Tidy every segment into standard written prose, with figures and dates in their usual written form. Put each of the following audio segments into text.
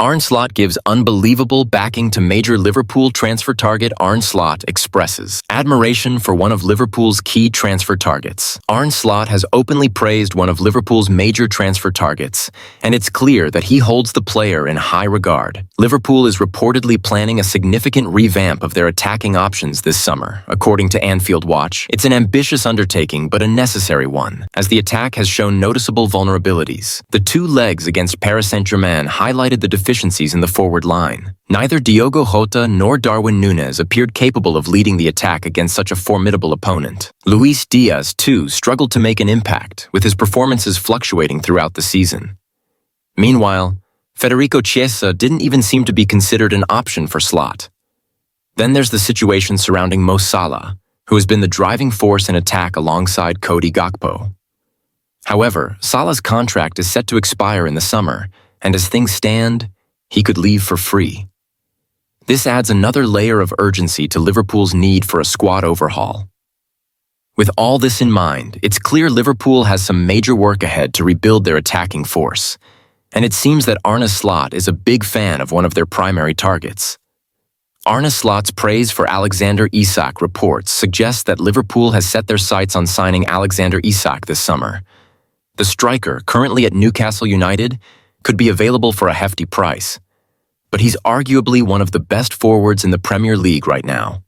Arne Slot gives unbelievable backing to major Liverpool transfer target. Arne Slot expresses admiration for one of Liverpool's key transfer targets. Arne Slot has openly praised one of Liverpool's major transfer targets, and it's clear that he holds the player in high regard. Liverpool is reportedly planning a significant revamp of their attacking options this summer, according to Anfield Watch. It's an ambitious undertaking, but a necessary one, as the attack has shown noticeable vulnerabilities. The two legs against Paris Saint-Germain highlighted the deficiencies in the forward line. Neither Diogo Jota nor Darwin Núñez appeared capable of leading the attack against such a formidable opponent. Luis Diaz, too, struggled to make an impact, with his performances fluctuating throughout the season. Meanwhile, Federico Chiesa didn't even seem to be considered an option for Slot. Then there's the situation surrounding Mo Salah, who has been the driving force in attack alongside Cody Gakpo. However, Salah's contract is set to expire in the summer, and as things stand, he could leave for free. This adds another layer of urgency to Liverpool's need for a squad overhaul. With all this in mind, it's clear Liverpool has some major work ahead to rebuild their attacking force, and it seems that Arne Slot is a big fan of one of their primary targets. Arne Slot's praise for Alexander Isak reports suggest that Liverpool has set their sights on signing Alexander Isak this summer. The striker, currently at Newcastle United, could be available for a hefty price, but he's arguably one of the best forwards in the Premier League right now.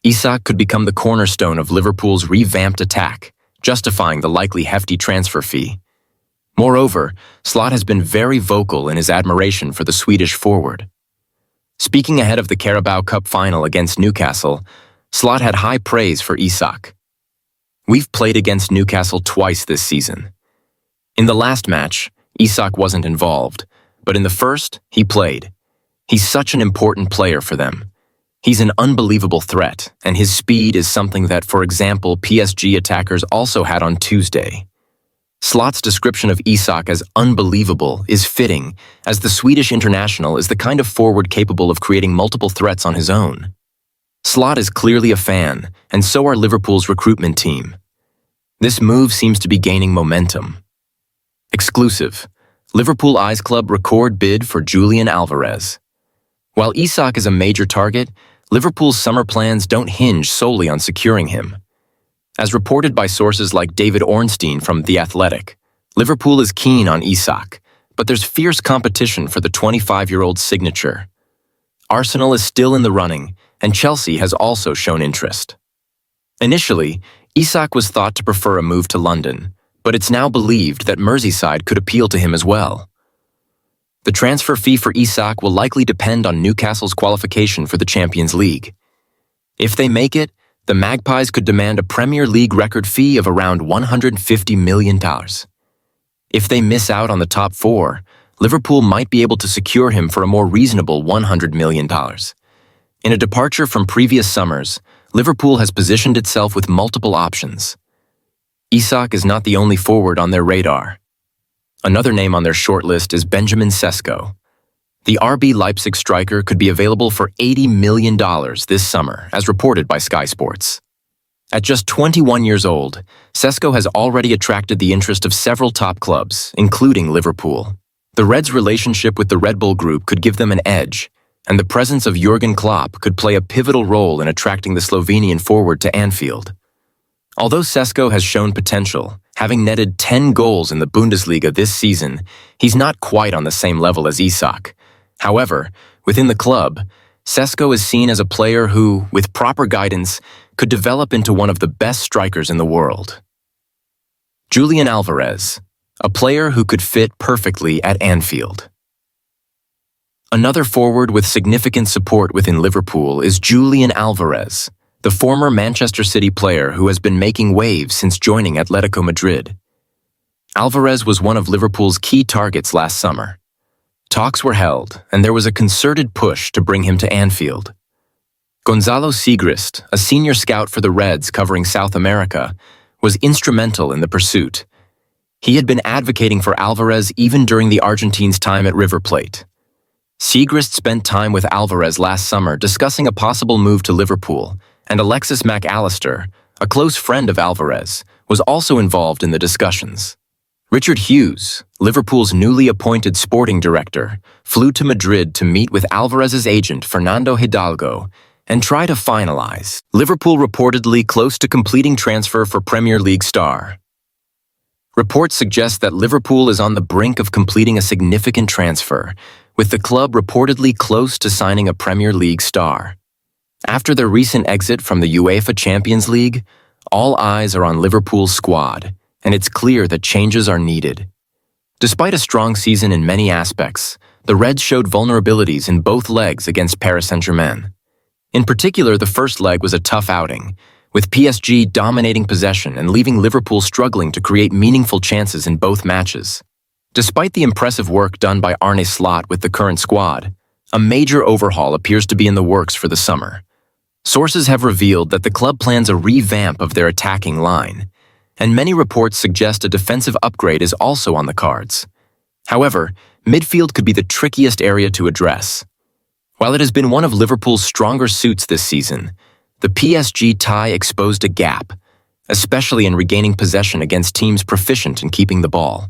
Isak could become the cornerstone of Liverpool's revamped attack, justifying the likely hefty transfer fee. Moreover, Slot has been very vocal in his admiration for the Swedish forward. Speaking ahead of the Carabao Cup final against Newcastle, Slot had high praise for Isak. "We've played against Newcastle twice this season. In the last match, Isak wasn't involved, but in the first, he played. He's such an important player for them. He's an unbelievable threat, and his speed is something that, for example, PSG attackers also had on Tuesday." Slot's description of Isak as unbelievable is fitting, as the Swedish international is the kind of forward capable of creating multiple threats on his own. Slot is clearly a fan, and so are Liverpool's recruitment team. This move seems to be gaining momentum. Exclusive: Liverpool Eyes Club record bid for Julian Alvarez. While Isak is a major target, Liverpool's summer plans don't hinge solely on securing him. As reported by sources like David Ornstein from The Athletic, Liverpool is keen on Isak, but there's fierce competition for the 25-year-old's signature. Arsenal is still in the running, and Chelsea has also shown interest. Initially, Isak was thought to prefer a move to London, but it's now believed that Merseyside could appeal to him as well. The transfer fee for Isak will likely depend on Newcastle's qualification for the Champions League. If they make it, the Magpies could demand a Premier League record fee of around $150 million. If they miss out on the top four, Liverpool might be able to secure him for a more reasonable $100 million. In a departure from previous summers, Liverpool has positioned itself with multiple options. Isak is not the only forward on their radar. Another name on their shortlist is Benjamin Sesko. The RB Leipzig striker could be available for $80 million this summer, as reported by Sky Sports. At just 21 years old, Sesko has already attracted the interest of several top clubs, including Liverpool. The Reds' relationship with the Red Bull Group could give them an edge, and the presence of Jurgen Klopp could play a pivotal role in attracting the Slovenian forward to Anfield. Although Sesko has shown potential, having netted 10 goals in the Bundesliga this season, he's not quite on the same level as Isak. However, within the club, Sesko is seen as a player who, with proper guidance, could develop into one of the best strikers in the world. Julian Alvarez, a player who could fit perfectly at Anfield. Another forward with significant support within Liverpool is Julian Alvarez, the former Manchester City player who has been making waves since joining Atletico Madrid. Alvarez was one of Liverpool's key targets last summer. Talks were held, and there was a concerted push to bring him to Anfield. Gonzalo Siegrist, a senior scout for the Reds covering South America, was instrumental in the pursuit. He had been advocating for Alvarez even during the Argentines' time at River Plate. Siegrist spent time with Alvarez last summer discussing a possible move to Liverpool, and Alexis Mac Allister, a close friend of Alvarez, was also involved in the discussions. Richard Hughes, Liverpool's newly appointed sporting director, flew to Madrid to meet with Alvarez's agent Fernando Hidalgo and try to finalize. Liverpool reportedly close to completing transfer for Premier League star. Reports suggest that Liverpool is on the brink of completing a significant transfer, with the club reportedly close to signing a Premier League star. After their recent exit from the UEFA Champions League, all eyes are on Liverpool's squad, and it's clear that changes are needed. Despite a strong season in many aspects, the Reds showed vulnerabilities in both legs against Paris Saint-Germain. In particular, the first leg was a tough outing, with PSG dominating possession and leaving Liverpool struggling to create meaningful chances in both matches. Despite the impressive work done by Arne Slot with the current squad, a major overhaul appears to be in the works for the summer. Sources have revealed that the club plans a revamp of their attacking line, and many reports suggest a defensive upgrade is also on the cards. However, midfield could be the trickiest area to address. While it has been one of Liverpool's stronger suits this season, the PSG tie exposed a gap, especially in regaining possession against teams proficient in keeping the ball.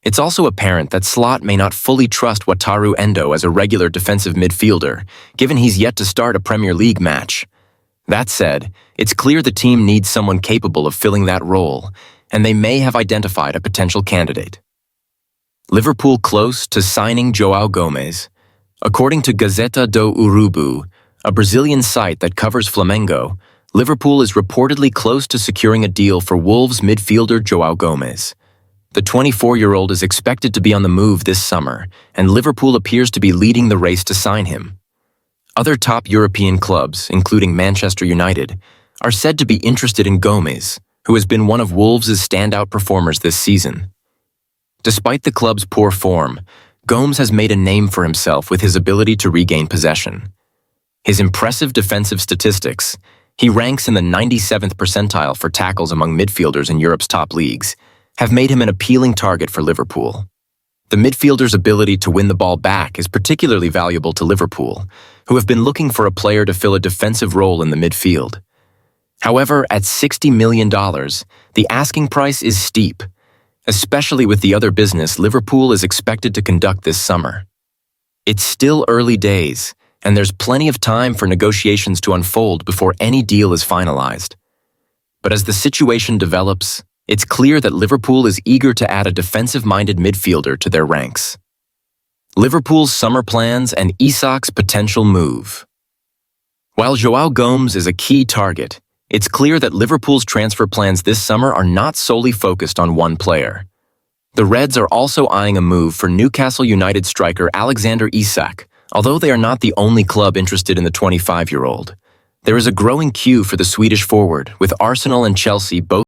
It's also apparent that Slot may not fully trust Wataru Endo as a regular defensive midfielder, given he's yet to start a Premier League match. That said, it's clear the team needs someone capable of filling that role, and they may have identified a potential candidate. Liverpool close to signing João Gomes. According to Gazeta do Urubu, a Brazilian site that covers Flamengo, Liverpool is reportedly close to securing a deal for Wolves midfielder João Gomes. The 24-year-old is expected to be on the move this summer, and Liverpool appears to be leading the race to sign him. Other top European clubs, including Manchester United, are said to be interested in Gomes, who has been one of Wolves' standout performers this season. Despite the club's poor form, Gomes has made a name for himself with his ability to regain possession. His impressive defensive statistics, he ranks in the 97th percentile for tackles among midfielders in Europe's top leagues, have made him an appealing target for Liverpool. The midfielder's ability to win the ball back is particularly valuable to Liverpool, who have been looking for a player to fill a defensive role in the midfield. However, at $60 million, the asking price is steep, especially with the other business Liverpool is expected to conduct this summer. It's still early days, and there's plenty of time for negotiations to unfold before any deal is finalized. But as the situation develops, it's clear that Liverpool is eager to add a defensive-minded midfielder to their ranks. Liverpool's summer plans and Isak's potential move. While João Gomes is a key target, it's clear that Liverpool's transfer plans this summer are not solely focused on one player. The Reds are also eyeing a move for Newcastle United striker Alexander Isak, although they are not the only club interested in the 25-year-old. There is a growing queue for the Swedish forward, with Arsenal and Chelsea both